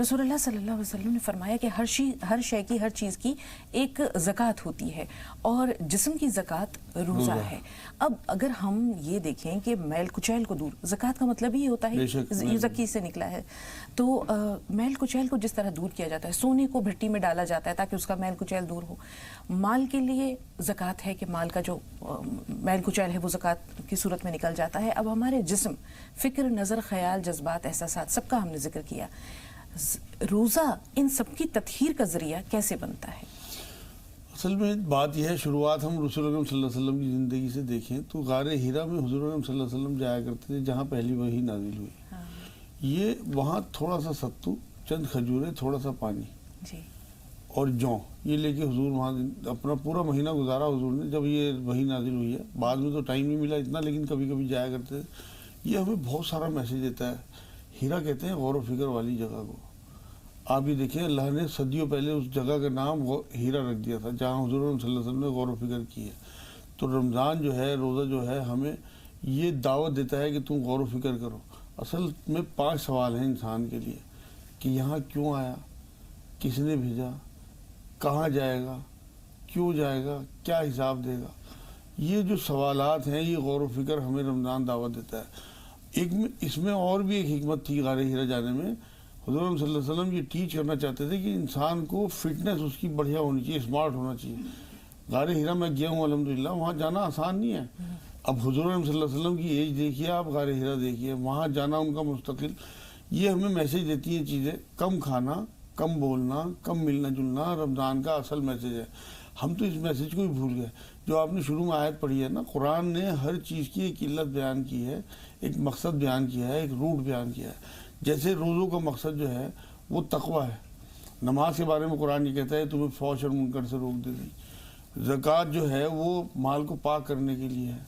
رسول اللہ صلی اللہ علیہ وسلم نے فرمایا کہ ہر شے کی، ہر چیز کی ایک زکوٰۃ ہوتی ہے اور جسم کی زکوٰۃ روزہ ہے۔ اب اگر ہم یہ دیکھیں کہ میل کچیل کو دور، زکوٰۃ کا مطلب ہی ہوتا ہے، یزکی سے نکلا ہے، تو میل کچیل کو جس طرح دور کیا جاتا ہے، سونے کو بھٹی میں ڈالا جاتا ہے تاکہ اس کا میل کچیل دور ہو، مال کے لیے زکوٰۃ ہے کہ مال کا جو میل کچیل ہے وہ زکوٰۃ کی صورت میں نکل جاتا ہے۔ اب ہمارے جسم، فکر، نظر، خیال، جذبات، احساسات، سب کا ہم نے ذکر کیا، روزہ ان سب کی تطہیر کا ذریعہ کیسے بنتا ہے؟ اصل میں بات یہ ہے، شروعات ہم رسول اکرم صلی اللہ علیہ وسلم کی زندگی سے دیکھیں تو غار ہیرا میں حضور اکرم صلی اللہ علیہ وسلم جایا کرتے تھے، جہاں پہلی وحی نازل ہوئی۔ یہ وہاں تھوڑا سا ستو، چند کھجوریں، تھوڑا سا پانی اور جوں، یہ لے کے حضور وہاں اپنا پورا مہینہ گزارا حضور نے۔ جب یہ وحی نازل ہوئی ہے، بعد میں تو ٹائم نہیں ملا اتنا، لیکن کبھی کبھی جایا کرتے تھے۔ یہ ہمیں بہت سارا میسیج دیتا ہے۔ ہیرا کہتے ہیں غور و فکر والی جگہ کو۔ آپ یہ دیکھیں، اللہ نے صدیوں پہلے اس جگہ کا نام ہیرا رکھ دیا تھا جہاں حضور صلی اللہ علیہ وسلم نے غور و فکر کی ہے۔ تو رمضان جو ہے، روزہ جو ہے، ہمیں یہ دعوت دیتا ہے کہ تم غور و فکر کرو۔ اصل میں 5 سوال ہیں انسان کے لیے کہ یہاں کیوں آیا، کس نے بھیجا، کہاں جائے گا، کیوں جائے گا، کیا حساب دے گا۔ یہ جو سوالات ہیں، یہ غور و فکر ہمیں رمضان دعوت دیتا ہے۔ اس میں اور بھی ایک حکمت تھی غار ہیرا جانے میں۔ حضور صلی اللہ علیہ وسلم یہ ٹیچ کرنا چاہتے تھے کہ انسان کو فٹنس اس کی بڑھیا ہونی چاہیے، اسمارٹ ہونا چاہیے۔ غار ہیرا میں گیا ہوں الحمدللہ، وہاں جانا آسان نہیں ہے۔ اب حضور صلی اللہ علیہ وسلم کی ایج دیکھیے، آپ غار ہیرا دیکھیے، وہاں جانا ان کا مستقل۔ یہ ہمیں میسیج دیتی ہیں چیزیں، کم کھانا، کم بولنا، کم ملنا جلنا رمضان کا اصل میسیج ہے۔ ہم تو اس میسیج کو ہی بھول گئے۔ جو آپ نے شروع میں آیت پڑھی ہے نا، قرآن نے ہر چیز کی ایک علت بیان کی ہے، ایک مقصد بیان کیا ہے، ایک روٹ بیان کیا ہے۔ جیسے روزوں کا مقصد جو ہے وہ تقویٰ ہے۔ نماز کے بارے میں قرآن یہ کہتا ہے تمہیں فحش اور منکر سے روک دے گی۔ زکوٰۃ جو ہے وہ مال کو پاک کرنے کے لیے ہے۔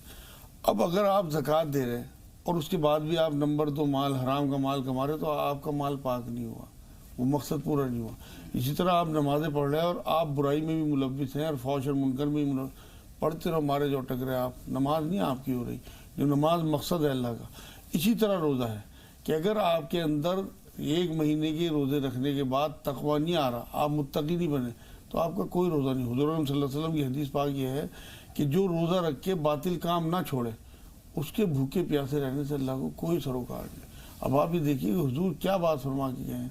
اب اگر آپ زکوٰۃ دے رہے اور اس کے بعد بھی آپ نمبر 2 مال، حرام کا مال کما رہے تو آپ کا مال پاک نہیں ہوا، وہ مقصد پورا نہیں ہوا۔ اسی طرح آپ نمازیں پڑھ رہے ہیں اور آپ برائی میں بھی ملوث ہیں اور فحش اور منکر میں بھی پڑھتے رہو، مارے جو اٹک رہے، آپ نماز نہیں آپ کی ہو رہی، جو نماز مقصد ہے اللہ کا۔ اسی طرح روزہ ہے کہ اگر آپ کے اندر 1 مہینے کے روزے رکھنے کے بعد تقویٰ نہیں آ رہا، آپ متقی نہیں بنے، تو آپ کا کوئی روزہ نہیں۔ حضور صلی اللہ علیہ وسلم کی حدیث پاک یہ ہے کہ جو روزہ رکھ کے باطل کام نہ چھوڑے، اس کے بھوکے پیاسے رہنے سے اللہ کو کوئی سروکار نہیں۔ اب آپ یہ دیکھیے کہ حضور کیا بات فرما کے گئے ہیں۔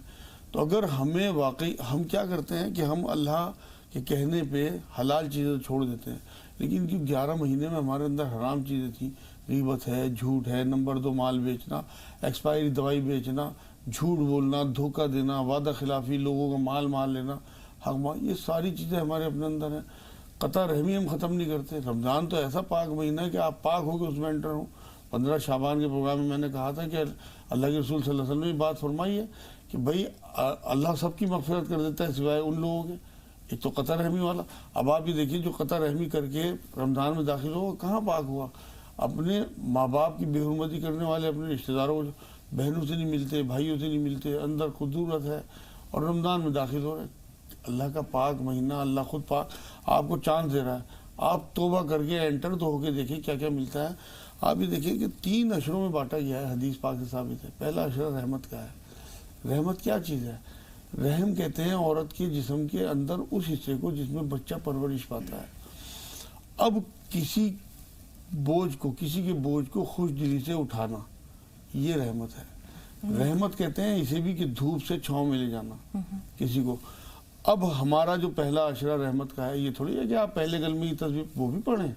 تو اگر ہمیں واقعی، ہم کیا کرتے ہیں کہ ہم اللہ کے کہنے پہ حلال چیزیں چھوڑ دیتے ہیں، لیکن جو 11 مہینے میں ہمارے اندر حرام چیزیں تھیں، غیبت ہے، جھوٹ ہے، نمبر 2 مال بیچنا، ایکسپائری دوائی بیچنا، جھوٹ بولنا، دھوکہ دینا، وعدہ خلافی، لوگوں کا مال لینا، حق مال، یہ ساری چیزیں ہمارے اپنے اندر ہیں۔ قطع رحمی ہم ختم نہیں کرتے۔ رمضان تو ایسا پاک مہینہ ہے کہ آپ پاک ہو کے اس میں انٹر ہوں۔ 15 شعبان کے پروگرام میں نے کہا تھا کہ اللہ کے رسول صلی اللہ علیہ وسلم نے بات فرمائی ہے کہ بھائی اللہ سب کی مغفرت کر دیتا ہے سوائے ان لوگوں کے، ایک تو قطع رحمی والا۔ اب آپ یہ دیکھیے جو قطع رحمی کر کے رمضان میں داخل ہوا کہاں پاک ہوا؟ اپنے ماں باپ کی بے حرمتی کرنے والے، اپنے رشتہ داروں کو، بہنوں سے نہیں ملتے، بھائیوں سے نہیں ملتے، اندر خدورت ہے اور رمضان میں داخل ہو رہے۔ اللہ کا پاک مہینہ، اللہ خود پاک آپ کو چانس دے رہا ہے، آپ توبہ کر کے انٹر تو ہو کے دیکھیں کیا کیا ملتا ہے۔ آپ یہ دیکھیں کہ 3 اشروں میں بانٹا گیا ہے، حدیث پاک سے ثابت ہے۔ پہلا اشرہ رحمت کا ہے۔ رحمت کیا چیز ہے؟ رحم کہتے ہیں عورت کے جسم کے اندر اس حصے کو جس میں بچہ پرورش پاتا ہے۔ اب کسی کے بوجھ کو خوش دلی سے اٹھانا، یہ رحمت ہے۔ رحمت کہتے ہیں اسے بھی کہ دھوپ سے چھاؤں میں لے جانا کسی کو۔ اب ہمارا جو پہلا عشرہ رحمت کا ہے، یہ تھوڑی ہے کہ آپ پہلے کلمے کی تصویر وہ بھی پڑھیں،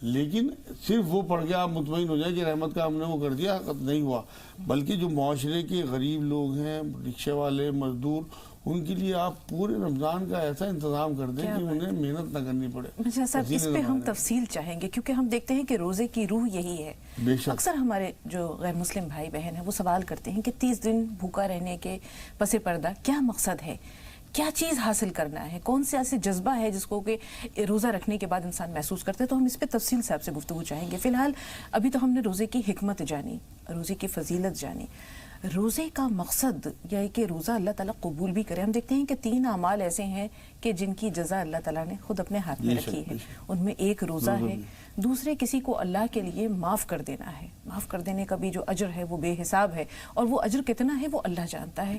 لیکن صرف وہ پڑھ کے آپ مطمئن ہو جائیں کہ رحمت کا ہم نے وہ کر دیا، نہیں ہوا۔ بلکہ جو معاشرے کے غریب لوگ ہیں، رکشے والے، مزدور، ان کے لیے آپ پورے رمضان کا ایسا انتظام کر دیں کہ انہیں محنت نہ کرنی پڑے۔ مرزا صاحب، اس پہ ہم تفصیل چاہیں گے کیونکہ ہم دیکھتے ہیں کہ روزے کی روح یہی ہے۔ اکثر ہمارے جو غیر مسلم بھائی بہن ہیں وہ سوال کرتے ہیں کہ 30 دن بھوکا رہنے کے پس پردہ کیا مقصد ہے، کیا چیز حاصل کرنا ہے، کون سا ایسے جذبہ ہے جس کو کہ روزہ رکھنے کے بعد انسان محسوس کرتے ہیں۔ تو ہم اس پہ تفصیل سے آپ سے گفتگو چاہیں گے۔ فی الحال ابھی تو ہم نے روزے کی حکمت جانی، روزے کی فضیلت جانی، روزے کا مقصد یہ ہے کہ روزہ اللہ تعالیٰ قبول بھی کرے۔ ہم دیکھتے ہیں کہ 3 اعمال ایسے ہیں کہ جن کی جزا اللہ تعالیٰ نے خود اپنے ہاتھ میں رکھی ہے۔ ان میں ایک روزہ ہے، دوسرے کسی کو اللہ کے لیے معاف کر دینا ہے۔ معاف کر دینے کا بھی جو اجر ہے وہ بے حساب ہے، اور وہ اجر کتنا ہے وہ اللہ جانتا ہے۔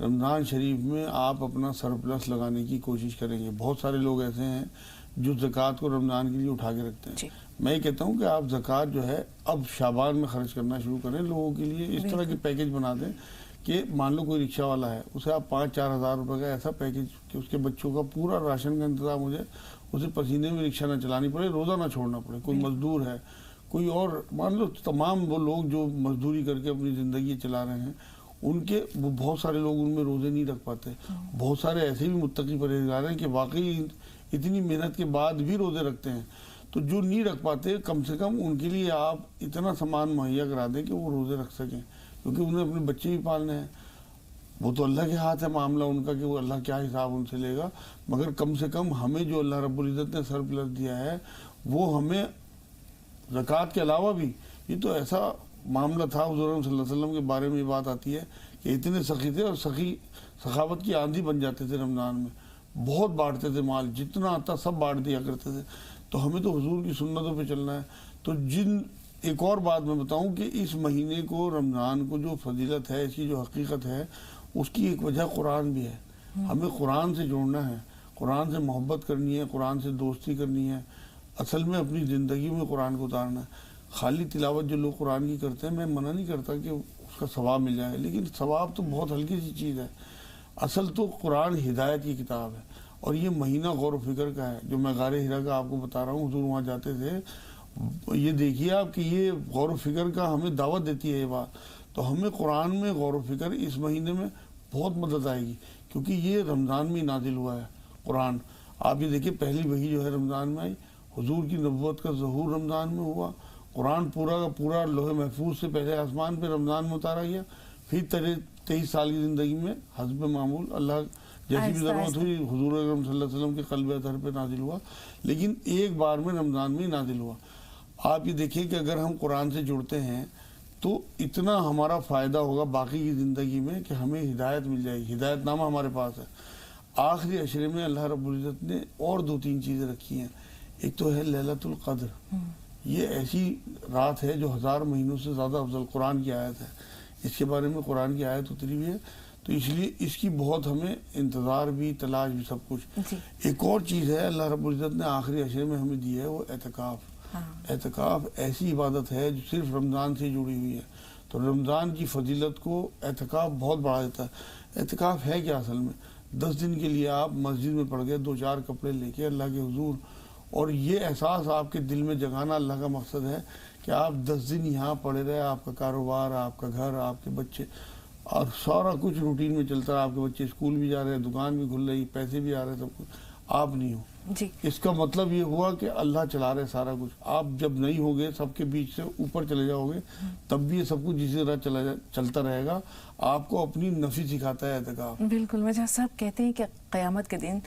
رمضان شریف میں آپ اپنا سرپلس لگانے کی کوشش کریں گے. بہت سارے لوگ ایسے ہیں جو زکوٰۃ کو رمضان کے لیے اٹھا کے رکھتے ہیں. میں یہ کہتا ہوں کہ آپ زکوٰۃ جو ہے اب شعبان میں خرچ کرنا شروع کریں. لوگوں کے لیے اس طرح کے پیکج بنا دیں کہ مان لو کوئی رکشہ والا ہے, اسے آپ 5-4 ہزار روپے کا ایسا پیکج کہ اس کے بچوں کا پورا راشن کا انتظام ہو جائے, اسے پسینے میں رکشہ نہ چلانی پڑے, روزہ نہ چھوڑنا پڑے. کوئی مزدور ہے, کوئی اور مان لو تمام وہ لوگ جو مزدوری کر کے اپنی زندگی چلا رہے ہیں, ان کے وہ بہت سارے لوگ ان میں روزے نہیں رکھ پاتے. بہت سارے ایسے بھی متقی پرہیزگار ہیں کہ واقعی اتنی محنت کے بعد بھی روزے رکھتے ہیں. تو جو نہیں رکھ پاتے کم سے کم ان کے لیے آپ اتنا سامان مہیا کرا دیں کہ وہ روزے رکھ سکیں, کیونکہ انہیں اپنے بچے بھی پالنے ہیں. وہ تو اللہ کے ہاتھ ہے معاملہ ان کا کہ وہ اللہ کیا حساب ان سے لے گا, مگر کم سے کم ہمیں جو اللہ رب العزت نے سرپلس دیا ہے وہ ہمیں زکوٰۃ کے علاوہ بھی, یہ تو ایسا معاملہ تھا حضور صلی اللہ علیہ وسلم کے بارے میں یہ بات آتی ہے کہ اتنے سخی تھے اور سخاوت کی آندھی بن جاتے تھے رمضان میں, بہت بانٹتے تھے مال, جتنا آتا سب بانٹ دیا کرتے تھے. تو ہمیں تو حضور کی سنتوں پہ چلنا ہے. تو ایک اور بات میں بتاؤں کہ اس مہینے کو رمضان کو جو فضیلت ہے, اس کی جو حقیقت ہے, اس کی ایک وجہ قرآن بھی ہے. ہمیں قرآن سے جوڑنا ہے, قرآن سے محبت کرنی ہے, قرآن سے دوستی کرنی ہے, اصل میں اپنی زندگی میں قرآن کو اتارنا ہے. خالی تلاوت جو لوگ قرآن کی کرتے ہیں, میں منع نہیں کرتا کہ اس کا ثواب مل جائے, لیکن ثواب تو بہت ہلکی سی چیز ہے. اصل تو قرآن ہدایت کی کتاب ہے, اور یہ مہینہ غور و فکر کا ہے. جو میں غار حرا کا آپ کو بتا رہا ہوں, حضور وہاں جاتے تھے, یہ دیکھیے آپ کہ یہ غور و فکر کا ہمیں دعوت دیتی ہے یہ بات. تو ہمیں قرآن میں غور و فکر اس مہینے میں بہت مدد آئے گی, کیونکہ یہ رمضان میں نازل ہوا ہے قرآن. آپ یہ دیکھیے پہلی وحی جو ہے رمضان میں آئی, حضور کی نبوت کا ظہور رمضان میں ہوا, قرآن پورا کا پورا لوح محفوظ سے پہلے آسمان پہ رمضان میں اتارا گیا, پھر 23 سال کی زندگی میں حسب معمول اللہ جیسی بھی ضرورت ہوئی حضور اکرم صلی اللہ علیہ وسلم کے قلب اطہر پہ نازل ہوا, لیکن ایک بار میں رمضان میں ہی نازل ہوا. آپ یہ دیکھیں کہ اگر ہم قرآن سے جڑتے ہیں تو اتنا ہمارا فائدہ ہوگا باقی کی زندگی میں کہ ہمیں ہدایت مل جائے گی. ہدایت نامہ ہمارے پاس ہے. آخری عشرے میں اللہ رب العزت نے اور 2-3 چیزیں رکھی ہیں. ایک تو ہے لیلۃ القدر, یہ ایسی رات ہے جو 1000 مہینوں سے زیادہ افضل قرآن کی آیت ہے. اس کے بارے میں قرآن کی آیت اتری ہوئی ہے, تو اس لیے اس کی بہت ہمیں انتظار بھی, تلاش بھی, سب کچھ. ایک اور چیز ہے اللہ رب العزت نے آخری عشرے میں ہمیں دی ہے, وہ اعتکاف. اعتکاف ایسی عبادت ہے جو صرف رمضان سے جڑی ہوئی ہے. تو رمضان کی فضیلت کو اعتکاف بہت بڑھا دیتا ہے. اعتکاف ہے کیا اصل میں؟ 10 دن کے لیے آپ مسجد میں پڑ گئے 2-4 کپڑے لے کے اللہ کے حضور, اور یہ احساس آپ کے دل میں جگانا اللہ کا مقصد ہے کہ آپ 10 دن یہاں پڑے رہے, آپ کا کاروبار, آپ کا گھر, آپ کے بچے, اور سارا کچھ روٹین میں چلتا ہے. آپ کے بچے اسکول بھی جا رہے ہیں, دکان بھی کھل رہی, پیسے بھی آ رہے ہیں, سب کچھ. آپ نہیں ہو. اس کا مطلب یہ ہوا کہ اللہ چلا رہے سارا کچھ. آپ جب نہیں ہوگے, سب کے بیچ سے اوپر چلے جاؤ گے, تب بھی یہ سب کچھ اسی طرح چلتا رہے گا. آپ کو اپنی نفی سکھاتا ہے اعتکاف. بالکل. مجاز صاحب کہتے ہیں کہ قیامت کے دن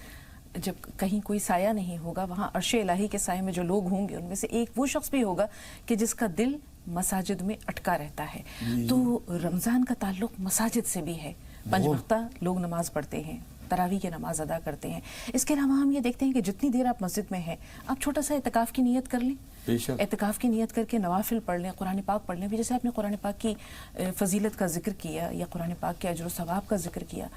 جب کہیں کوئی سایہ نہیں ہوگا, وہاں عرش الہی کے سائے میں جو لوگ ہوں گے ان میں سے ایک وہ شخص بھی ہوگا کہ جس کا دل مساجد میں اٹکا رہتا ہے. تو رمضان کا تعلق مساجد سے بھی ہے. 5 وقتہ لوگ نماز پڑھتے ہیں, تراویح کی نماز ادا کرتے ہیں. اس کے علاوہ ہم یہ دیکھتے ہیں کہ جتنی دیر آپ مسجد میں ہیں, آپ چھوٹا سا اعتکاف کی نیت کر لیں, اعتکاف کی نیت کر کے نوافل پڑھ لیں, قرآن پاک پڑھ لیں. جیسے آپ نے قرآن پاک کی فضیلت کا ذکر کیا یا قرآن پاک کے اجر و ثواب کا ذکر کیا,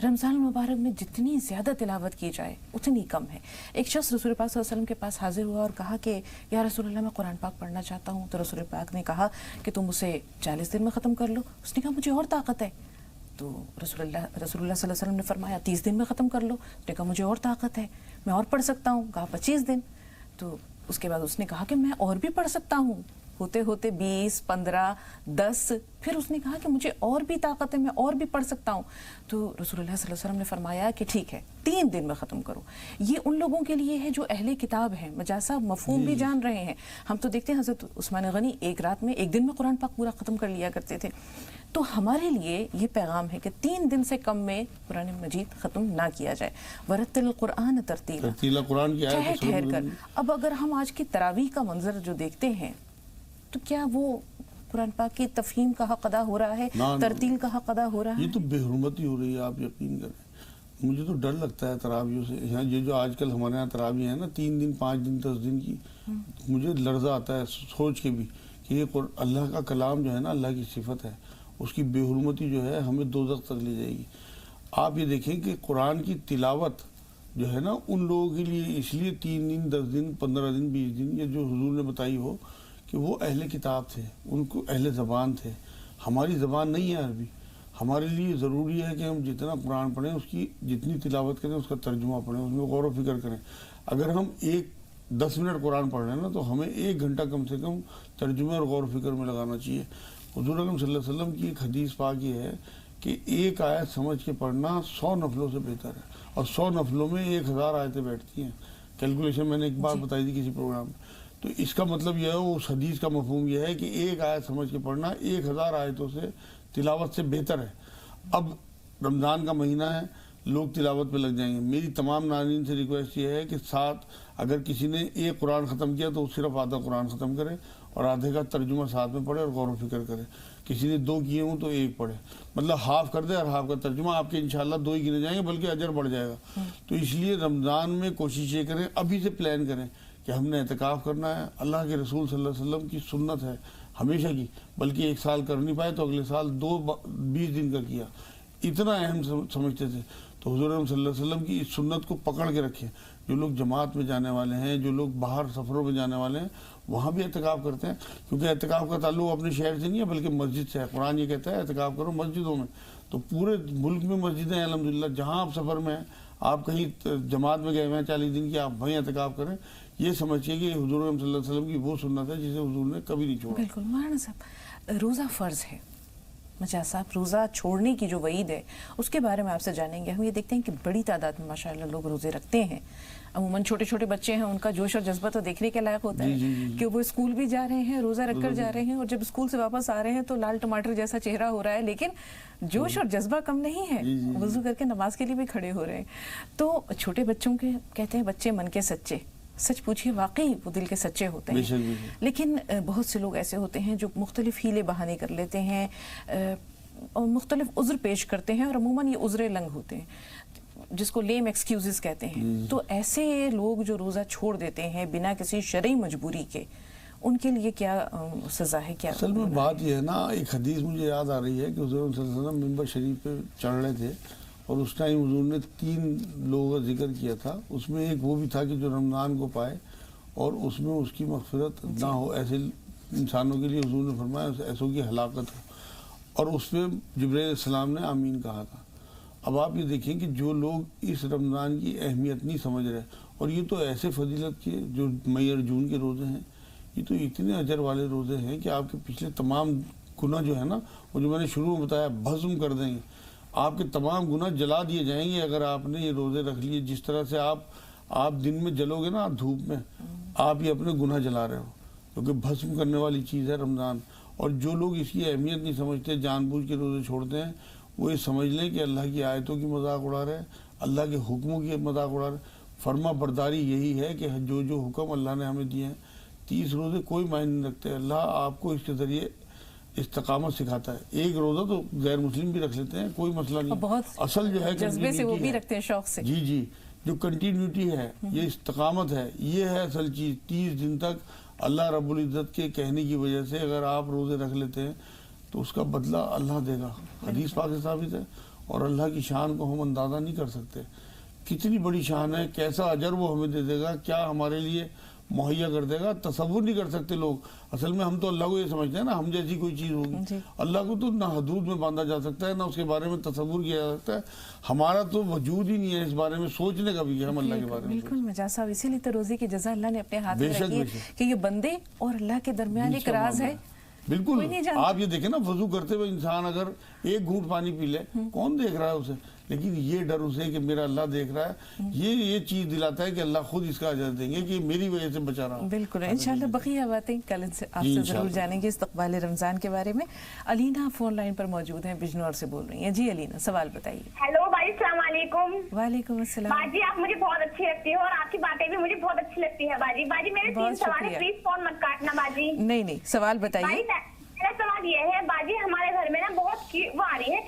رمضان المبارک میں جتنی زیادہ تلاوت کی جائے اتنی کم ہے. ایک شخص رسول پاک صلی اللہ علیہ وسلم کے پاس حاضر ہوا اور کہا کہ یا رسول اللہ, میں قرآن پاک پڑھنا چاہتا ہوں. تو رسول پاک نے کہا کہ تم اسے 40 دن میں ختم کر لو. اس نے کہا مجھے اور طاقت ہے. تو رسول اللہ صلی اللہ علیہ وسلم نے فرمایا 30 دن میں ختم کر لو. اس نے کہا مجھے اور طاقت ہے, میں اور پڑھ سکتا ہوں. کہا 25 دن. تو اس کے بعد اس نے کہا کہ میں اور بھی پڑھ سکتا ہوں. ہوتے ہوتے 20, 15, 10, پھر اس نے کہا کہ مجھے اور بھی طاقت ہے, میں اور بھی پڑھ سکتا ہوں. تو رسول اللہ صلی اللہ علیہ وسلم نے فرمایا کہ ٹھیک ہے 3 دن میں ختم کرو. یہ ان لوگوں کے لیے ہے جو اہل کتاب ہیں, مجاز صاحب مفہوم بھی جان رہے ہیں. ہم تو دیکھتے ہیں حضرت عثمان غنی ایک رات میں 1 دن میں قرآن پاک پورا ختم کر لیا کرتے تھے. تو ہمارے لیے یہ پیغام ہے کہ 3 دن سے کم میں قرآن مجید ختم نہ کیا جائے. ورتل القرآن ترتیلا, قرآن کی آیت ٹھہر کر. اب اگر ہم آج کی تراویح کا منظر جو دیکھتے ہیں تو کیا وہ قرآن پاک کی تفہیم کا حق ادا ہو رہا ہے, ترتیل کا حق ادا ہو رہا ہے؟ یہ تو بے حرمتی ہو رہی ہے. آپ یقین کریں, مجھے تو ڈر لگتا ہے تراویحوں سے. یہ جو آج کل ہمارے یہاں تراویح ہیں نا 3 دن, 5 دن, 10 دن کی, مجھے لرزہ آتا ہے سوچ کے بھی کہ یہ اللہ کا کلام جو ہے نا, اللہ کی صفت ہے, اس کی بے حرمتی جو ہے ہمیں دوزخ تک لے جائے گی. آپ یہ دیکھیں کہ قرآن کی تلاوت جو ہے نا ان لوگوں کے لیے اس لیے 3 دن 10 دن 15 دن 20 دن یہ جو حضور نے بتائی ہو کہ وہ اہل کتاب تھے، ان کو اہل زبان تھے. ہماری زبان نہیں ہے عربی. ہمارے لیے ضروری ہے کہ ہم جتنا قرآن پڑھیں اس کی جتنی تلاوت کریں اس کا ترجمہ پڑھیں، اس میں غور و فکر کریں. اگر ہم 10 منٹ قرآن پڑھ رہے ہیں نا تو ہمیں 1 گھنٹہ کم سے کم ترجمے اور غور و فکر میں لگانا چاہیے. حضور اکرم صلی اللہ علیہ وسلم کی ایک حدیث پاک یہ ہے کہ ایک آیت سمجھ کے پڑھنا 100 نفلوں سے بہتر ہے، اور 100 نفلوں میں 1000 آیتیں بیٹھتی ہیں. کیلکولیشن میں نے ایک بار بتائی تھی کسی پروگرام میں. تو اس کا مطلب یہ ہے، اس حدیث کا مفہوم یہ ہے کہ ایک آیت سمجھ کے پڑھنا 1000 آیتوں سے تلاوت سے بہتر ہے. اب رمضان کا مہینہ ہے، لوگ تلاوت پہ لگ جائیں گے. میری تمام ناظرین سے ریکویسٹ یہ ہے کہ ساتھ اگر کسی نے ایک قرآن ختم کیا تو صرف آدھا قرآن ختم کرے اور آدھے کا ترجمہ ساتھ میں پڑھے اور غور و فکر کرے. کسی نے 2 کیے ہوں تو 1 پڑھے، مطلب ہاف کر دے اور ہاف کا ترجمہ. آپ کے انشاءاللہ 2 ہی گنے جائیں گے بلکہ اجر بڑھ جائے گا. تو اس لیے رمضان میں کوشش یہ کریں، ابھی سے پلان کریں کہ ہم نے اعتکاف کرنا ہے. اللہ کے رسول صلی اللہ علیہ وسلم کی سنت ہے ہمیشہ کی، بلکہ 1 سال کر نہیں پائے تو اگلے سال 20 دن کا کیا. اتنا اہم سمجھتے تھے. تو حضور صلی اللہ علیہ وسلم کی اس سنت کو پکڑ کے رکھیں. جو لوگ جماعت میں جانے والے ہیں، جو لوگ باہر سفروں میں جانے والے ہیں، وہاں بھی اعتکاف کرتے ہیں، کیونکہ اعتکاف کا تعلق اپنے شہر سے نہیں ہے بلکہ مسجد سے ہے. قرآن یہ کہتا ہے اعتکاف کرو مسجدوں میں. تو پورے ملک میں مسجدیں ہیں الحمدللہ. جہاں آپ سفر میں ہیں، آپ کہیں جماعت میں گئے ہوئے ہیں 40 دن کی، آپ وہیں اعتکاف کریں. یہ سمجھیے کہ حضور صلی اللہ علیہ وسلم کی وہ سنت ہے جسے حضور نے کبھی نہیں چھوڑا. بالکل. مولانا صاحب، روزہ فرض ہے. مجاز صاحب، روزہ چھوڑنے کی جو وعید ہے اس کے بارے میں آپ سے جانیں گے. ہم یہ دیکھتے ہیں کہ بڑی تعداد میں ماشاءاللہ لوگ روزے رکھتے ہیں. عموماً چھوٹے چھوٹے بچے ہیں، ان کا جوش اور جذبہ تو دیکھنے کے لائق ہوتا ہے کہ وہ اسکول بھی جا رہے ہیں، روزہ رکھ کر جا رہے ہیں، اور جب اسکول سے واپس آ رہے ہیں تو لال ٹماٹر جیسا چہرہ ہو رہا ہے، لیکن جوش اور جذبہ کم نہیں ہے. وضو کر کے نماز کے لیے بھی کھڑے ہو رہے ہیں. تو چھوٹے بچوں کے کہتے ہیں بچے من کے سچے. سچ پوچھیے، واقعی وہ دل کے سچے ہوتے ہیں. لیکن بہت سے لوگ ایسے ہوتے ہیں جو مختلف ہیلے بہانے کر لیتے ہیں اور مختلف عذر پیش کرتے ہیں، اور عموماً یہ عذر لنگ ہوتے ہیں جس کو لیم ایکسکیوزز کہتے ہیں. تو ایسے لوگ جو روزہ چھوڑ دیتے ہیں بنا کسی شرعی مجبوری کے، ان کے لیے کیا سزا ہے؟ کیا اصل میں بات یہ ہے نا، ایک حدیث مجھے یاد آ رہی ہے کہ حضور صلی اللہ علیہ وسلم منبر شریف پہ چڑھ رہے تھے اور اس ٹائم حضور نے 3 لوگوں کا ذکر کیا تھا. اس میں ایک وہ بھی تھا کہ جو رمضان کو پائے اور اس میں اس کی مغفرت نہ ہو. ایسے انسانوں کے لیے حضور نے فرمایا ایسوں کی ہلاکت ہو، اور اس پہ جبرائیل علیہ السلام نے آمین کہا تھا. اب آپ یہ دیکھیں کہ جو لوگ اس رمضان کی اہمیت نہیں سمجھ رہے، اور یہ تو ایسے فضیلت کے جو مئی اور جون کے روزے ہیں، یہ تو اتنے اجر والے روزے ہیں کہ آپ کے پچھلے تمام گناہ جو ہے نا، وہ جو میں نے شروع میں بتایا بھسم کر دیں گے. آپ کے تمام گناہ جلا دیے جائیں گے اگر آپ نے یہ روزے رکھ لیے. جس طرح سے آپ دن میں جلو گے نا دھوپ میں، آپ یہ اپنے گناہ جلا رہے ہو، کیونکہ بھسم کرنے والی چیز ہے رمضان. اور جو لوگ اس کی اہمیت نہیں سمجھتے، جان بوجھ کے روزے چھوڑتے ہیں، وہ یہ سمجھ لیں کہ اللہ کی آیتوں کی مذاق اڑا رہے ہیں، اللہ کے حکموں کی مذاق اڑا رہے ہیں. فرما برداری یہی ہے کہ جو حکم اللہ نے ہمیں دیے ہیں، 30 روزے کوئی معنی نہیں رکھتے. اللہ آپ کو اس کے ذریعے استقامت سکھاتا ہے. ایک روزہ تو غیر مسلم بھی رکھ لیتے ہیں، کوئی مسئلہ نہیں. اصل جو ہے جذبے سے وہ بھی رکھتے ہیں، شوق سے. جی جو کنٹینیوٹی ہے، یہ استقامت ہے، یہ ہے اصل چیز. 30 دن تک اللہ رب العزت کے کہنے کی وجہ سے اگر آپ روزے رکھ لیتے ہیں تو اس کا بدلہ اللہ دے گا. حدیث پاک سے ثابت ہے. اور اللہ کی شان کو ہم اندازہ نہیں کر سکتے. کتنی بڑی شان ہے، کیسا اجر وہ ہمیں دے دے گا، کیا ہمارے لیے مہیا کر دے گا، تصور نہیں کر سکتے لوگ. اصل میں ہم تو اللہ کو یہ سمجھتے ہیں نا ہم جیسی کوئی چیز ہوگی. اللہ کو تو نہ حدود میں باندھا جا سکتا ہے، نہ اس کے بارے میں تصور کیا جا سکتا ہے. ہمارا تو وجود ہی نہیں ہے اس بارے میں سوچنے کا بھی کہ ہم اللہ کے بارے میں. بالکل مجاز صاحب، اسی لیے تو روزے کی جزا اللہ نے اپنے ہاتھ میں رکھی ہے کہ یہ بندے اور اللہ کے درمیان ایک راز ہے. بالکل. آپ یہ دیکھیں نا، وضو کرتے ہوئے انسان اگر 1 گھونٹ پانی پی لے، کون دیکھ رہا ہے اسے؟ لیکن یہ ڈر اسے کہ میرا اللہ دیکھ رہا ہے، یہ چیز دلاتا ہے کہ اللہ خود اس کا اجر دیں گے کہ میری وجہ سے بچا رہا. بالکل. انشاءاللہ بقیہ باتیں کل آپ سے ضرور جانیں گے استقبال رمضان کے بارے میں. علینا فون لائن پر موجود ہیں، بجنور سے بول رہی ہیں. جی علینا، سوال بتائیے. ہیلو بھائی، السلام علیکم. وعلیکم السلام. باجی آپ مجھے بہت اچھی لگتی ہے اور آپ کی باتیں بھی مجھے بہت اچھی لگتی ہے. باجی میرے 3 سوال ہیں، پلیز فون مت کاٹنا باجی. نہیں سوال بتائیے. میرا سوال یہ ہے باجی، ہمارے گھر میں نا بہت وہ آ رہی ہے،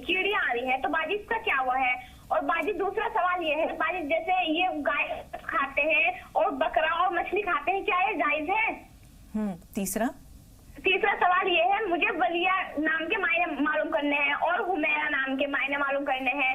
چیڑیاں آ رہی ہیں، تو باجی اس کا کیا وہ ہے؟ اور باجی دوسرا سوال یہ ہے باجی، جیسے یہ گائے کھاتے ہیں اور بکرا اور مچھلی کھاتے ہیں، کیا یہ جائز ہے؟ تیسرا سوال یہ ہے، مجھے ولیہ نام کے معنی معلوم کرنے ہیں اور حمیرہ نام کے معنی معلوم کرنے ہیں.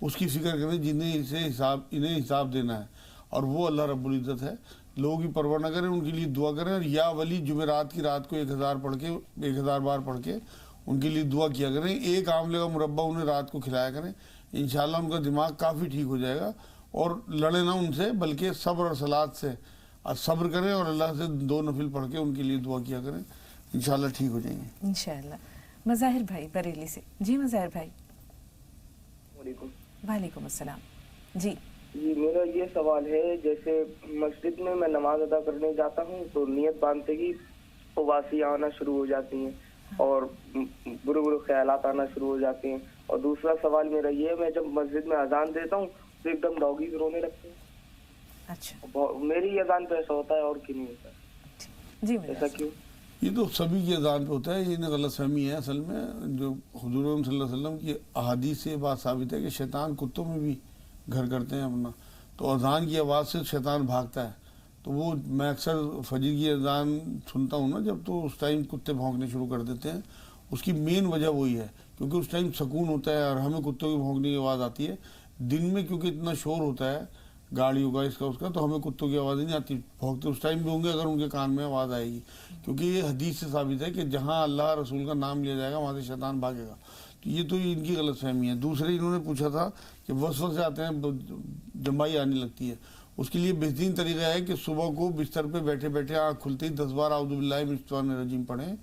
اس کی فکر کریں انہیں حساب دینا ہے، اور وہ اللہ رب العزت ہے. لوگوں کی پرواہ نہ کریں، ان کے لیے دعا کریں، اور یا ولی جمعرات کی رات کو 1000 بار پڑھ کے ان کے لیے دعا کیا کریں. ایک آملے کا مربع انہیں رات کو کھلایا کریں، انشاءاللہ ان کا دماغ کافی ٹھیک ہو جائے گا. اور لڑے نہ ان سے، بلکہ صبر اور صلات سے صبر کریں، اور اللہ سے 2 نفل پڑھ کے ان کے لیے دعا کیا کریں، انشاءاللہ ٹھیک ہو جائیں گے انشاءاللہ. مظاہر بھائی بریلی سے. جی مظاہر بھائی. وعلیکم السلام. جی میرا یہ سوال ہے، جیسے مسجد میں نماز ادا کرنے جاتا ہوں تو نیت باندھتے ہی اواسیاں آنا شروع ہو جاتی ہیں اور برے برے خیالات آنا شروع ہو جاتے ہیں. اور دوسرا سوال میرا یہ ہے، میں جب مسجد میں اذان دیتا ہوں تو ایک دم ڈاگیز رونے لگتے ہیں. اچھا، میری اذان پہ ایسا ہوتا ہے اور کیوں نہیں ہوتا؟ جی ایسا کیوں؟ یہ تو سبھی کی اذان پہ ہوتا ہے، یہ غلط فہمی ہے. اصل میں جو حضور صلی اللہ علیہ وسلم کی احادیث سے بات ثابت ہے کہ شیطان کتوں میں بھی گھر کرتے ہیں اپنا، تو اذان کی آواز سے شیطان بھاگتا ہے. تو وہ میں اکثر فجر کی اذان سنتا ہوں نا جب، تو اس ٹائم کتے بھونکنے شروع کر دیتے ہیں. اس کی مین وجہ وہی ہے، کیونکہ اس ٹائم سکون ہوتا ہے اور ہمیں کتوں کی بھونکنے کی آواز آتی ہے. دن میں کیونکہ اتنا شور ہوتا ہے گاڑیوں کا اس کا تو ہمیں کتوں کی آواز نہیں آتی. بھونکتے اس ٹائم بھی ہوں گے اگر ان کے کان میں آواز آئے گی، کیونکہ یہ حدیث سے ثابت ہے کہ جہاں اللہ رسول کا نام لیا جائے گا وہاں سے شیطان بھاگے گا. تو یہ تو ان کی غلط فہمی ہے. دوسرے انہوں نے پوچھا تھا کہ وسوسے آتے ہیں، جمبائی آنے لگتی ہے. اس کے لیے بہترین طریقہ ہے کہ صبح کو بستر پہ بیٹھے بیٹھے آنکھ کھلتے ہی 10 بار اعوذ باللہ من الشیطان الرجیم پڑھیں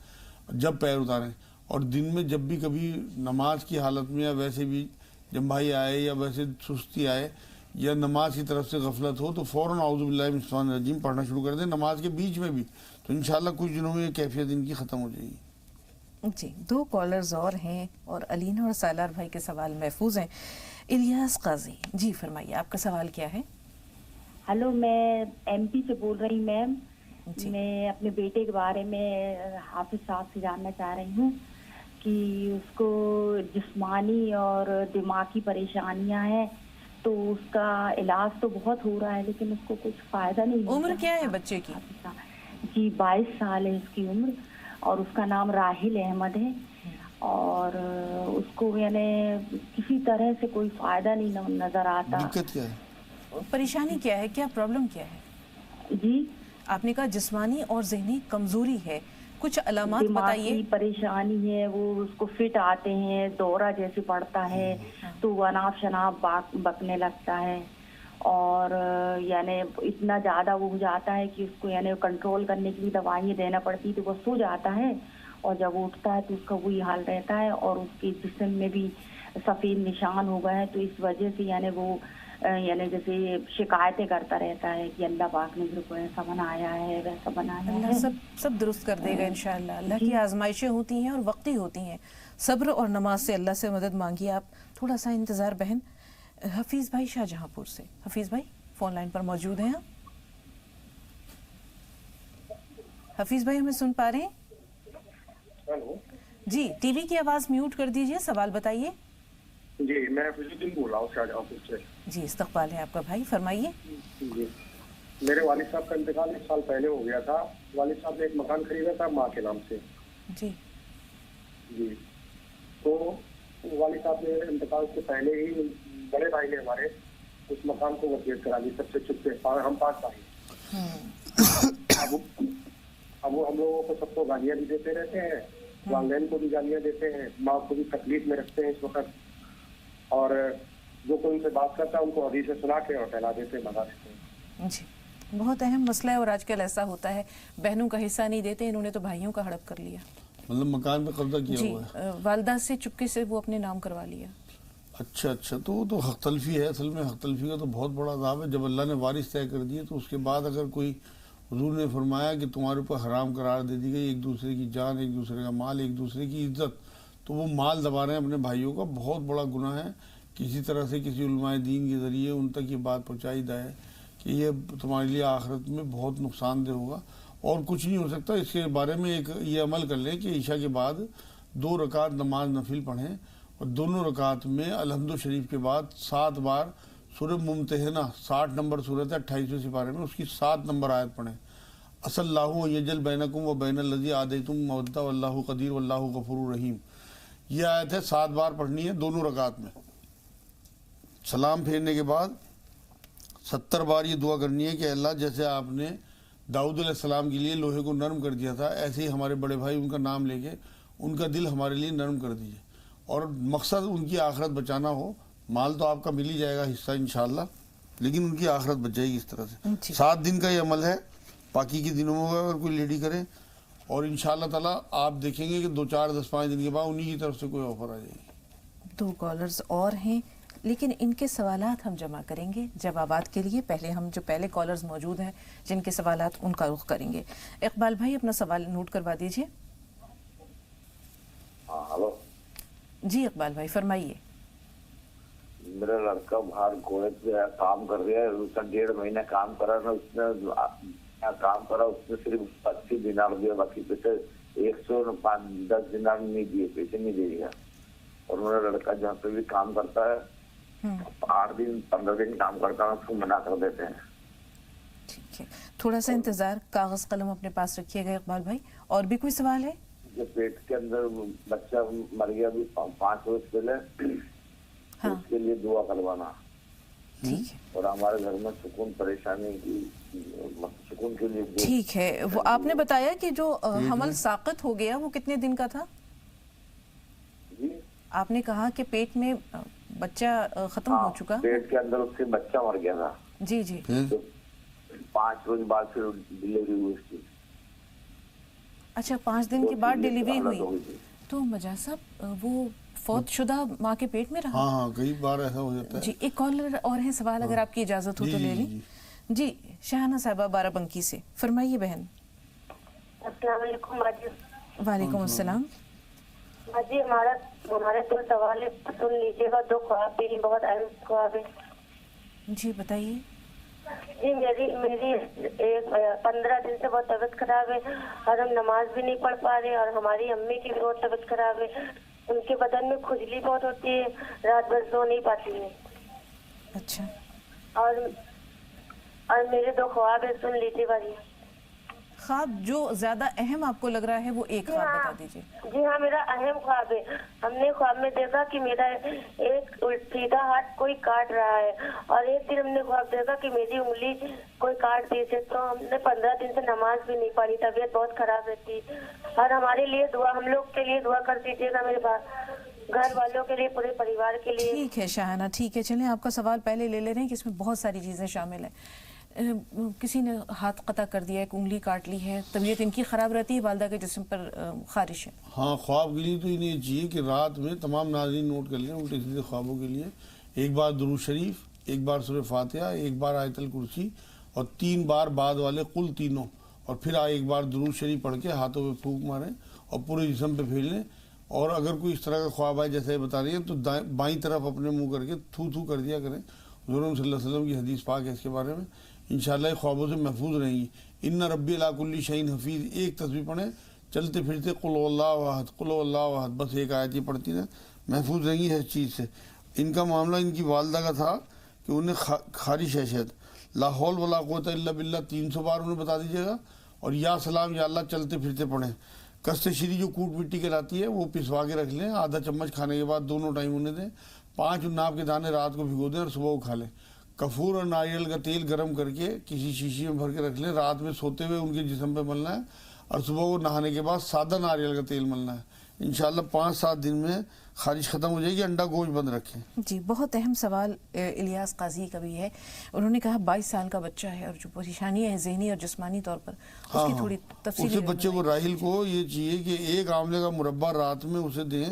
جب پیر اتاریں. اور دن میں جب بھی کبھی نماز کی حالت میں یا ویسے بھی جمبائی آئے یا ویسے سستی آئے یا نماز کی طرف سے غفلت ہو تو فوراً اعوذ باللہ من الشیطان الرجیم پڑھنا شروع کر دیں نماز کے بیچ میں بھی. تو انشاءاللہ کچھ دنوں میں یہ کیفیت ان کی ختم ہو جائے گی. جی 2 کالرز اور ہیں اور علینا اور سالار بھائی کے سوال محفوظ ہیں. الیاس قاضی، جی فرمائیے آپ کا سوال کیا ہے؟ ہلو، میں ایم پی سے بول رہی میم. میں اپنے بیٹے کے بارے میں حافظ صاحب سے جاننا چاہ رہی ہوں کہ اس کو جسمانی اور دماغی پریشانیاں ہیں، تو اس کا علاج تو بہت ہو رہا ہے لیکن اس کو کچھ فائدہ نہیں. عمر کیا ہے بچے کی؟ جی 22 سال ہے اس کی عمر، اور اس کا نام راحل احمد ہے، اور اس کو یعنی کسی طرح سے کوئی فائدہ نہیں نظر آتا. دقت کیا ہے؟ پریشانی کیا ہے؟ کیا پرابلم کیا ہے؟ جی آپ نے کہا جسمانی اور ذہنی کمزوری ہے، کچھ علامات بتائیے. دماغی پریشانی ہے، وہ اس کو فٹ آتے ہیں، دورہ جیسے پڑتا ہے تو وہ اناپ شناپ بکنے لگتا ہے، اور یعنی اتنا زیادہ وہ ہو جاتا ہے کہ اس کو یعنی کنٹرول کرنے کے لیے دوائیں دینا پڑتی، تو وہ سو جاتا ہے اور جب اٹھتا ہے تو اس کا وہی حال رہتا ہے، اور اس کے جسم میں بھی سفید نشان ہو گئے ہیں. تو اس وجہ سے یعنی وہ یعنی جیسے شکایتیں کرتا رہتا ہے کہ اللہ پاک نے میرے کو ایسا بنایا ہے ویسا بنایا ہے. اللہ سب درست کر دے گا انشاءاللہ. اللہ کی آزمائشیں ہوتی ہیں اور وقتی ہوتی ہیں. صبر اور نماز سے اللہ سے مدد مانگیے آپ. تھوڑا سا انتظار بہن. حفیظ بھائی شاہ جہاں پور سے. حفیظ بھائی فون لائن پر موجود ہیں آپ؟ حفیظ بھائی ہمیں سن پا رہے ہیں؟ جی ٹی وی کی آواز میوٹ کر دیجئے. سوال بتائیے. جی میں حفیظ الدین بول رہا ہوں شاہ جہاں پور سے. جی استقبال ہے آپ کا بھائی، فرمائیے. جی میرے والد صاحب کا انتقال 1 سال پہلے ہو گیا تھا. والد صاحب نے ایک مکان خریدا تھا ماں کے نام سے. جی جی تو والد صاحب نے انتقال سے پہلے ہی بڑے بھائی نے ہمارے اس مکان کو وصیت کرا دی سب سے چھپ کے. ہم 5 بھائی. اب وہ ہم لوگوں کو سب کو گالیاں بھی دیتے رہتے ہیں، والدین کو بھی گالیاں دیتے ہیں، ماں کو بھی تکلیف میں رکھتے ہیں اس وقت، اور جو کوئی ان سے بات کرتا ہے ان کو حدیث سنا کے اور پھیلا دیتے ہیں، بھگا دیتے ہیں. جی بہت اہم مسئلہ ہے اور آج کل ایسا ہوتا ہے. بہنوں کا حصہ نہیں دیتے، انہوں نے تو بھائیوں کا ہڑپ کر لیا. مطلب مکان پہ قبضہ کیا ہوا ہے. والدہ سے چپکے سے وہ اپنے نام کروا لیا. اچھا تو وہ تو حق تلفی ہے. اصل میں حق تلفی کا تو بہت بڑا عذاب ہے. جب اللہ نے وارث طے کر دیے تو اس کے بعد اگر کوئی، حضور نے فرمایا کہ تمہارے اوپر حرام قرار دے دی گئی ایک دوسرے کی جان، ایک دوسرے کا مال، ایک دوسرے کی عزت، تو وہ مال دبا رہے ہیں اپنے بھائیوں کا. بہت بڑا گناہ ہے. کسی طرح سے کسی علماء دین کے ذریعے ان تک یہ بات پہنچائی جائے کہ یہ تمہارے لیے آخرت میں بہت نقصان دہ ہوگا اور کچھ نہیں ہو سکتا. اس کے بارے میں ایک یہ عمل کر لیں کہ عشاء کے بعد 2 رکعت نماز نفل پڑھیں اور دونوں رکعت میں الحمد شریف کے بعد 7 بار سورہ ممتحنہ 60 نمبر سورت ہے 28ویں سپارے میں، اس کی 7 نمبر آیت پڑھیں. اصل اللہ یجل بینکم و بین الذی عادیتم مودہ واللہ قدیر واللہ غفور رحیم. یہ آیت ہے 7 بار پڑھنی ہے دونوں رکعت میں. سلام پھیرنے کے بعد 70 بار یہ دعا کرنی ہے کہ اللہ جیسے آپ نے داؤد علیہ السلام کے لیے لوہے کو نرم کر دیا تھا، ایسے ہی ہمارے بڑے بھائی ان کا نام لے کے ان کا دل ہمارے لیے نرم کر دیجیے، اور مقصد ان کی آخرت بچانا ہو۔ مال تو آپ کا مل ہی جائے گا حصہ انشاءاللہ، لیکن ان کی آخرت بچ جائے گی اس طرح سے۔ 7 دن کا یہ عمل ہے، باقی کے دنوں میں اگر کوئی لیڈی کرے، اور انشاءاللہ تعالیٰ آپ دیکھیں گے کہ 2 4 10 5 دن کے بعد انہی کی طرف سے کوئی آفر آ جائے گی۔ 2 کالرز اور ہیں، لیکن ان کے سوالات ہم جمع کریں گے جوابات کے لیے۔ پہلے ہم جو پہلے کالرز موجود ہیں جن کے سوالات ان کا رخ کریں گے۔ اقبال بھائی اپنا سوال نوٹ کروا دیجئے۔ ہلو جی اقبال بھائی فرمائیے۔ میرا لڑکا باہر گھوڑے پہ کام کر رہا ہے، اس کا 1.5 مہینہ کام کرا نا، اس نے کام کرا، اس نے صرف 80 دینار دیا، باقی پیسے 110 دینار نہیں دیے، پیسے نہیں دے گا۔ اور میرا لڑکا جہاں پہ بھی کام کرتا ہے 8 دن 15 دن کام کرتا ہے، اس کو منع کر دیتے ہیں۔ ٹھیک ہے، تھوڑا سا انتظار، کاغذ قلم اپنے پاس رکھیے گا اقبال بھائی۔ اور بھی کوئی سوال ہے؟ جو پیٹ کے اندر بچہ مر گیا ابھی 5 روز پہلے، اس کے لیے دعا کروانا، اور ہمارے گھر میں سکون پریشانی کی سکون کے لیے۔ ٹھیک ہے، وہ آپ نے بتایا کہ جو حمل ساقط ہو گیا وہ کتنے دن کا تھا؟ آپ نے کہا کہ پیٹ میں بچہ ختم ہو چکا، پیٹ کے اندر اس سے بچہ مر گیا تھا۔ جی جی، 5 روز بعد پھر ڈیلیوری ہوئی اس کی۔ اچھا، 5 دن کے بعد ڈیلیوری ہوئی تو مجاز صاحب وہ فوت شدہ ماں کے پیٹ میں رہا؟ ہاں کئی بار ایسا ہو جاتا ہے۔ جی ایک کالر اور ہے، سوال اگر آپ کی اجازت ہو تو لے لیں۔ جی شاہانہ صاحبہ بارہ بنکی سے، فرمائیے بہن۔ السلام علیکم باجی۔ وعلیکم السلام۔ باجی ہمارے 2 سوال سن لیجیے گا، 2 خواب بھی بہت اہم خواب ہے۔ جی بتائیے۔ جی میری 15 دن سے بہت طبیعت خراب ہے، اور ہم نماز بھی نہیں پڑھ پا رہے، اور ہماری امی کی بھی بہت طبیعت خراب ہے، ان کے بدن میں کھجلی بہت ہوتی ہے، رات بھر سو نہیں پاتی ہے۔ اچھا، اور میرے 2 خواب ہے، سن لیجیے باجی۔ خواب جو زیادہ اہم آپ کو لگ رہا ہے وہ ایک خواب بتا دیجیے۔ جی ہاں، میرا اہم خواب ہے، ہم نے خواب میں دیکھا کہ میرا ایک سیدھا ہاتھ کوئی کاٹ رہا ہے، اور ایک دن ہم نے خواب دیکھا کہ میری انگلی کوئی کاٹ دی تھی، تو ہم نے 15 دن سے نماز بھی نہیں پڑھی، طبیعت بہت خراب رہتی، اور ہمارے لیے دعا، ہم لوگ کے لیے دعا کر دیجیے گا، میرے پاس گھر والوں کے لیے، پورے پریوار کے لیے۔ ٹھیک ہے شاہانہ، ٹھیک ہے، چلیں آپ کا سوال پہلے لے لے رہے ہیں کہ اس میں بہت ساری چیزیں شامل ہیں۔ کسی نے ہاتھ قطع کر دیا، ایک انگلی کاٹ لی ہے، طبیعت ان کی خراب رہتی ہے، والدہ کے جسم پر خارش ہے۔ ہاں خواب کے لیے تو انہیں یہ چاہیے کہ رات میں تمام ناظرین نوٹ کر لیں الٹے سیدھے خوابوں کے لیے 1 بار درود شریف، 1 بار سورہ فاتحہ، 1 بار آیت الکرسی، اور 3 بار بعد والے قل تینوں، اور پھر 1 بار درود شریف پڑھ کے ہاتھوں پہ پھونک ماریں اور پورے جسم پہ پھیر لیں۔ اور اگر کوئی اس طرح کا خواب آئے جیسے بتا رہی ہیں تو بائیں طرف اپنے منہ کر کے تھو تھو کر دیا کریں۔ حضور صلی اللہ علیہ وسلم کی حدیث پاک ہے اس کے بارے میں، انشاءاللہ خوابوں سے محفوظ رہیں گی۔ ان ربی علی کل شیء حفیظ، ایک تسبیح پڑھیں، چلتے پھرتے قل اللہ احد، قل اللہ احد، بس ایک آیت ہی پڑھتی ہیں، محفوظ رہیں گی ہر چیز سے۔ ان کا معاملہ ان کی والدہ کا تھا کہ انہیں خارش ہے شاید، لا حول ولا قوت الا باللہ 300 بار انہیں بتا دیجیے گا، اور یا سلام یا اللہ چلتے پھرتے پڑھیں۔ کست شری جو کوٹ مٹی کہلاتی ہے وہ پسوا کے رکھ لیں، آدھا چمچ کھانے کے بعد دونوں ٹائم انہیں دیں، 5 ناب کے دانے رات کو بھگو دیں اور صبح کو کھا لیں۔ کفور اور ناریل کا تیل گرم کر کے کسی شیشی میں بھر کے رکھ لیں، رات میں سوتے ہوئے ان کے جسم پہ ملنا ہے، اور صبح کو نہانے کے بعد سادہ ناریل کا تیل ملنا ہے۔ انشاءاللہ 5-7 دن میں خارش ختم ہو جائے گی۔ انڈا گوشت بند رکھیں۔ جی بہت اہم سوال الیاس قاضی کا بھی ہے، انہوں نے کہا 22 سال کا بچہ ہے اور جو پریشانیاں ہیں ذہنی اور جسمانی طور پر، اس کی تھوڑی تفصیل۔ اسے بچے کو راحل کو یہ چاہیے کہ 1 آملے کا مربع رات میں اسے دیں،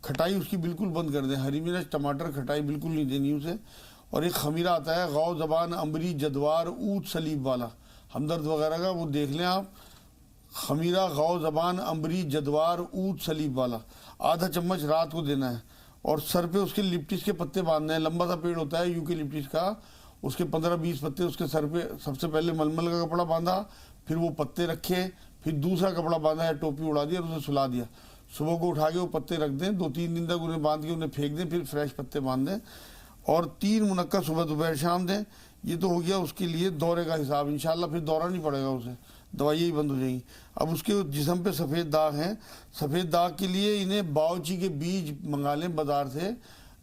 کھٹائی اس کی بالکل بند کر دیں، ہری مرچ ٹماٹر کھٹائی بالکل نہیں دینی اسے۔ اور ایک خمیرہ آتا ہے غو زبان امبری جدوار اونٹ سلیب والا، ہمدرد وغیرہ کا، وہ دیکھ لیں آپ، خمیرہ غو زبان امبری جدوار اونٹ سلیب والا، آدھا چمچ رات کو دینا ہے۔ اور سر پہ اس کے لپٹس کے پتے باندھنے ہیں، لمبا سا پیڑ ہوتا ہے یوکے لپٹس کا، اس کے 15-20 پتے اس کے سر پہ، سب سے پہلے ململ کا کپڑا باندھا، پھر وہ پتے رکھے، پھر دوسرا کپڑا باندھا یا ٹوپی اڑا دیا اور اسے سلا دیا۔ صبح کو اٹھا کے وہ پتے رکھ دیں، 2-3 دن تک انہیں باندھ کے انہیں پھینک دیں، پھر فریش پتے باندھ دیں، اور 3 منقع صبح دوپہر شام دیں۔ یہ تو ہو گیا اس کے لیے دورے کا حساب، انشاءاللہ پھر دورہ نہیں پڑے گا اسے، دوائیں ہی بند ہو جائیں گی۔ اب اس کے جسم پہ سفید داغ ہیں، سفید داغ کے لیے انہیں باؤچی کے بیج منگا لیں بازار سے،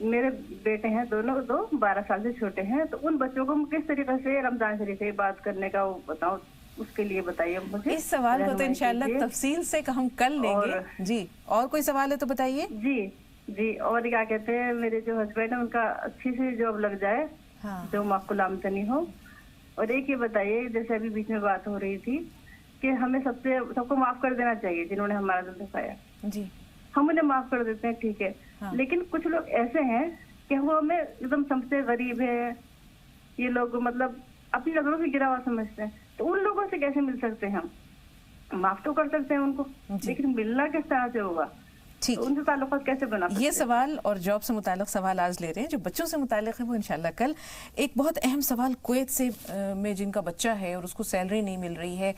میرے بیٹے ہیں دونوں، دو 12 سال سے چھوٹے ہیں، تو ان بچوں کو کس طریقے سے رمضان شریف سے بات کرنے کا وہ بتاؤ، اس کے لیے بتائیے مجھے. اس سوال کو تو انشاءاللہ تفصیل سے ہم کل لیں گے. جی اور کوئی سوال ہے تو بتائیے. جی اور کیا کہتے ہیں، میرے جو ہسبینڈ ہیں ان کا اچھی سی جاب لگ جائے جو معقول آمدنی ہو. اور ایک یہ بتائیے، جیسے ابھی بیچ میں بات ہو رہی تھی کہ ہمیں سب کو معاف کر دینا چاہیے جنہوں نے ہمارا دل دکھایا. جی ہم انہیں معاف کر دیتے ہیں، ٹھیک ہے، لیکن کچھ لوگ ایسے ہیں کہ وہ ہمیں ایک دم سمجھتے غریب ہے، یہ لوگ مطلب اپنی نظروں سے گرا ہوا سمجھتے ہیں. تو ان لوگوں سے کیسے مل سکتے ہیں ہم؟ معاف تو کر سکتے ہیں ان کو، لیکن ملنا کس طرح سے ہوگا؟ ان سے تعلقات کیسے بنا سکتے ہیں؟ یہ سوال اور جاب سے متعلق سوال آج لے رہے ہیں. جو بچوں سے متعلق ہے وہ انشاءاللہ کل. ایک بہت اہم سوال کویت سے میں جن کا بچہ ہے اور اس کو سیلری نہیں مل رہی ہے،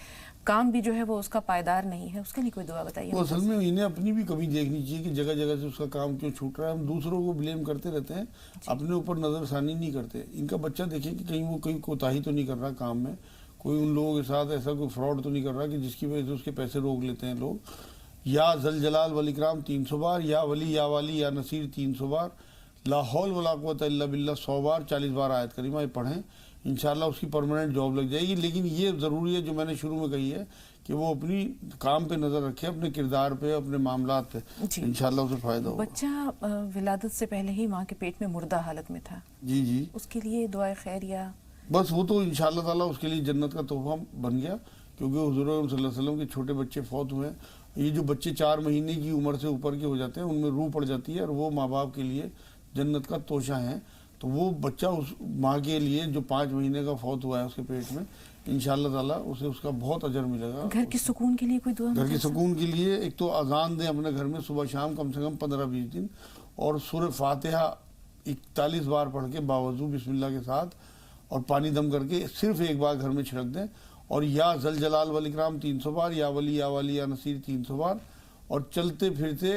کام بھی جو ہے وہ اس کا پائیدار نہیں ہے، اس کے لیے کوئی دعا بتائیے. وہ اصل میں انہیں اپنی بھی کمی دیکھنی چاہیے کہ جگہ جگہ سے اس کا کام کیوں چھوٹ رہا ہے. ہم دوسروں کو بلیم کرتے رہتے ہیں، اپنے اوپر نظر ثانی نہیں کرتے. ان کا بچہ دیکھیں کہ کہیں وہ کوئی کوتاہی تو نہیں کر رہا کام میں، کوئی ان لوگوں کے ساتھ ایسا کوئی فراڈ تو نہیں کر رہا کہ جس کی وجہ سے اس کے پیسے روک لیتے ہیں لوگ. یا ذل جلال والاکرام 300 بار، یا ولی یا والی یا نصیر 300 بار، لا حول ولا قوت الا باللہ 100 بار، 40 بار آیت کریمہ یہ پڑھیں، انشاءاللہ اس کی پرماننٹ جاب لگ جائے گی. لیکن یہ ضروری ہے جو میں نے شروع میں کہی ہے کہ وہ اپنی کام پہ نظر رکھے، اپنے کردار پہ، اپنے معاملات پہ، انشاءاللہ اسے فائدہ ہوگا. بچہ ولادت سے پہلے ہی ماں کے پیٹ میں مردہ حالت میں تھا. جی اس کے لیے دعائے خیر یا بس وہ تو انشاءاللہ تعالیٰ اس کے لیے جنت کا تحفہ بن گیا، کیونکہ حضور صلی اللہ علیہ وسلم کے چھوٹے بچے فوت ہوئے. یہ جو بچے 4 مہینے کی عمر سے اوپر کے ہو جاتے ہیں ان میں روح پڑ جاتی ہے، اور وہ ماں باپ کے لیے جنت کا توشہ ہیں. تو وہ بچہ اس ماں کے لیے جو 5 مہینے کا فوت ہوا ہے اس کے پیٹ میں، انشاءاللہ تعالیٰ اسے اس کا بہت اجر ملے گا. گھر کے سکون کے لیے کوئی دعا؟ گھر کے سکون کے لیے ایک تو اذان دیں اپنے گھر میں صبح شام کم سے کم 15-20 دن، اور سورہ فاتحہ 41 بار پڑھ کے باوضو بسم اللہ کے ساتھ اور پانی دم کر کے صرف ایک بار گھر میں چھڑک دیں. اور یا ذل جلال والاکرام 300 بار، یا ولی یا والی یا نصیر 300 بار، اور چلتے پھرتے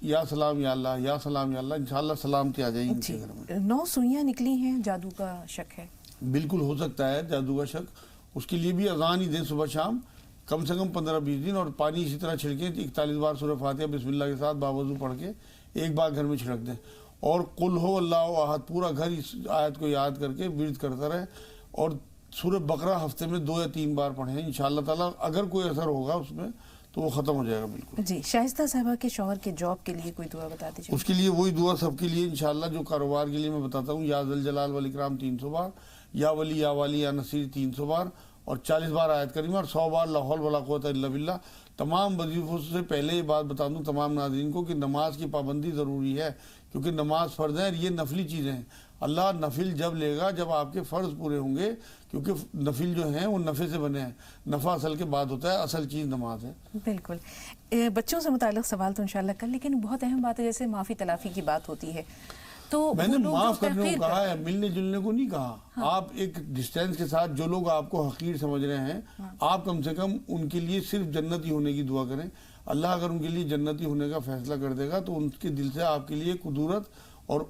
یا سلام یا اللہ، یا سلام یا اللہ، انشاءاللہ سلامتی آ جائے گی ان کے گھر میں. 9 سوئیاں نکلی ہیں، جادو کا شک ہے؟ بالکل ہو سکتا ہے جادو کا شک. اس کے لیے بھی اذان ہی دیں صبح شام کم سے کم 15-20 دن، اور پانی اسی طرح چھڑکیں 41 بار سورہ فاتحہ بسم اللہ کے ساتھ باوضو پڑھ کے ایک بار گھر میں چھڑک دیں. اور قل ہو اللہ احد پورا گھر اس آیت کو یاد کر کے ورد کرتا رہے. اور سورہ بقرہ ہفتے میں 2 یا 3 بار پڑھیں، انشاءاللہ تعالیٰ اگر کوئی اثر ہوگا اس میں تو وہ ختم ہو جائے گا بالکل. جی شائستہ صاحبہ کے شوہر کے جاب کے لیے کوئی دعا بتا دیجیے. اس کے لیے وہی دعا سب کے لیے انشاءاللہ جو کاروبار کے لیے میں بتاتا ہوں، یا ذل جلال والاکرام 300 بار، یا ولی یا والی یا نصیر 300 بار، اور 40 بار آیت کریمہ، اور 100 بار لا حول ولا قوت الا باللہ. تمام وظیفوں سے پہلے یہ بات بتا دوں تمام ناظرین کو کہ نماز کی پابندی ضروری ہے، کیونکہ نماز فرض ہے اور یہ نفلی چیزیں ہیں. اللہ نفل جب لے گا جب آپ کے فرض پورے ہوں گے، کیونکہ نفل جو ہیں وہ نفع سے بنے ہیں، نفع اصل کے بعد ہوتا ہے، اصل چیز نماز ہے. بالکل. بچوں سے متعلق سوال تو انشاءاللہ کل، لیکن بہت اہم بات ہے جیسے معافی تلافی کی بات ہوتی ہے، تو میں نے معاف کرنے کو کہا ہے، ملنے جلنے کو نہیں کہا. آپ ایک ڈسٹینس کے ساتھ جو لوگ آپ کو حقیر سمجھ رہے ہیں، آپ کم سے کم ان کے لیے صرف جنتی ہونے کی دعا کریں. اللہ اگر ان کے لیے جنتی ہونے کا فیصلہ کر دے گا تو ان کے دل سے آپ کے لیے قدورت اور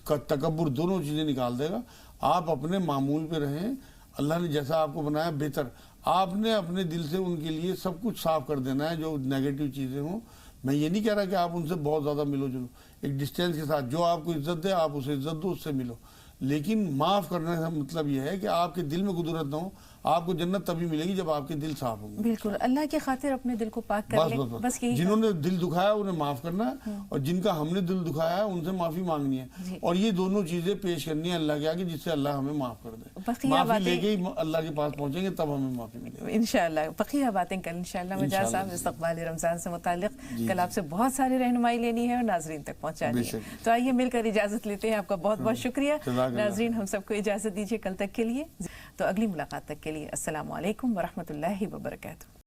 تکبر دونوں چیزیں نکال دے گا. آپ اپنے معمول پہ رہیں، اللہ نے جیسا آپ کو بنایا بہتر. آپ نے اپنے دل سے ان کے لیے سب کچھ صاف کر دینا ہے جو نیگیٹو چیزیں ہوں. میں یہ نہیں کہہ رہا کہ آپ ان سے بہت زیادہ ملو جلو، ایک ڈسٹینس کے ساتھ جو آپ کو عزت دے آپ اسے عزت دو، اس سے ملو. لیکن معاف کرنے کا مطلب یہ ہے کہ آپ کے دل میں قدرت نہ ہو. آپ کو جنت تبھی ملے گی جب آپ کے دل صاف ہوں گے. بالکل. اللہ کی خاطر اپنے دل کو پاک کر لیں. بس یہی جنہوں نے دل دکھایا انہیں معاف کرنا ہے، اور جن کا ہم نے دل دکھایا ہے ان سے معافی مانگنی ہے، اور یہ دونوں چیزیں پیش کرنی ہے اللہ کے آگے جس سے اللہ ہمیں معاف کر دے. معافی لے کے ہی اللہ کے پاس پہنچیں گے تب ہمیں معافی ملے گی انشاءاللہ. بقیہ باتیں کل انشاءاللہ. مجاز صاحب استقبال رمضان سے متعلق کل آپ سے بہت ساری رہنمائی لینی ہے اور ناظرین تک پہنچانی ہے. تو آئیے مل کر اجازت لیتے ہیں. آپ کا بہت بہت شکریہ ناظرین. ہم سب کو اجازت دیجیے کل تک کے لیے. تو اگلی ملاقات تک کے لیے السلام علیکم ورحمۃ اللہ وبرکاتہ.